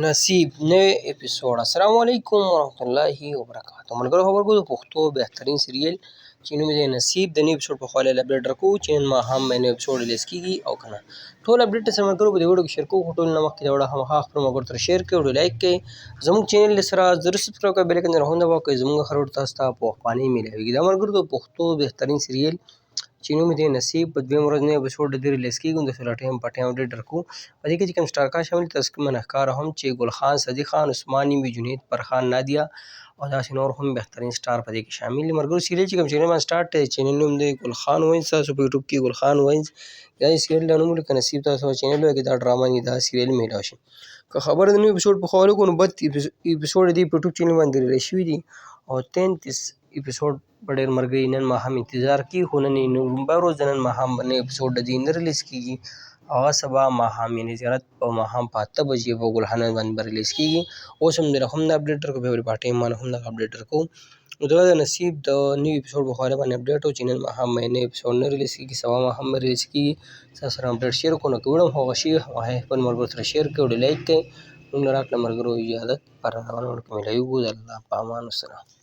نصیب نوې اپیسوډ. السلام علیکم ورحمت الله وبرکاتہ. ملګرو خبرګو د پښتو بهترین سیریل چې نوم یې نصیب د نوې اپیسوډ په خوا له اپډیټ درکوو چې نن ماښام به نوې اپیسوډ ریلیز کېږي او که نه ټول اپډیټ سره ملګرو په دې ویډیو کې شیر کوو. خو ټول نه مخکې دا ویډیو خامخا خپلو ملګرو سره شیر کړئ، ویډیو لایک کړئ، زموږ چینل سره ضرور سبسکرایب کړئ، بیل ایکن ته هم دباؤ کړئ. زموږ هر ویډیو تاسو ته په وخت میلاویږي. دا ملګرو د پښتو بهترین سیریل چې نوم یې نصیب په دویم ورځ نوی اپیسوډ د دې ریلیز کېږي. د سره ټایم په ټایم اپډیټ درکوو. په دې کې چې کوم سټارکان شامل دي تاسو کومه ښکاره هم چې ګل خان، صدیق خان، عثمان نیمي، جنید، فرخان، نادیه او داسې نور هم بهترین سټار په دې کې شامل دي. ملګرو سیریل چې کوم چینل باندې سټارټ دی چینل نوم دی ګل خان وینز. تاسو په یوټیوب کې ګل خان وینز یا د سیریل دا نوم ولیکئ نصیب تاسو چینل وایي دا ډرامه نه دا سیریل میلاو شي. که خبره د نوي اپیسوډ په خوا ولیکو نو 32 اپیسوډ دي په یوټیوب چینل باندې ریلیز شوي دي او 33 اپیسوډ په ډېر ملګري نن ماښام انتظار کوي. خو نن نومبر ورځ د نن ماښام به نوی اپیسوډ د دې نه ریلیز کېږي او هغه سبا ماښام یعنې زیارت په ماښام په 8 بجې په ګل خان باندې به ریلیز کېږي. اوس هم درته هم دا اپډیټ درکوو، بیا په ټایم باندې هم دغه اپډیټ درکوو. نو دا د نصیب د نوي اپیسوډ په خوا باندې اپډیټ و چې نن ماښام به نوی اپیسوډ نه ریلیز کېږي، سبا ماښام به ریلیز کېږي. تاسو سره اپډیټ شیر کړو. نو که ویډیو مو خوښه شوي هغه خپل ملګرو سره شیر کړئ، ویډیو لایک کړئ. موږ له راکړه ملګرو اجازت پر روانو کې میلاویږو. د الله په امان. والسلام.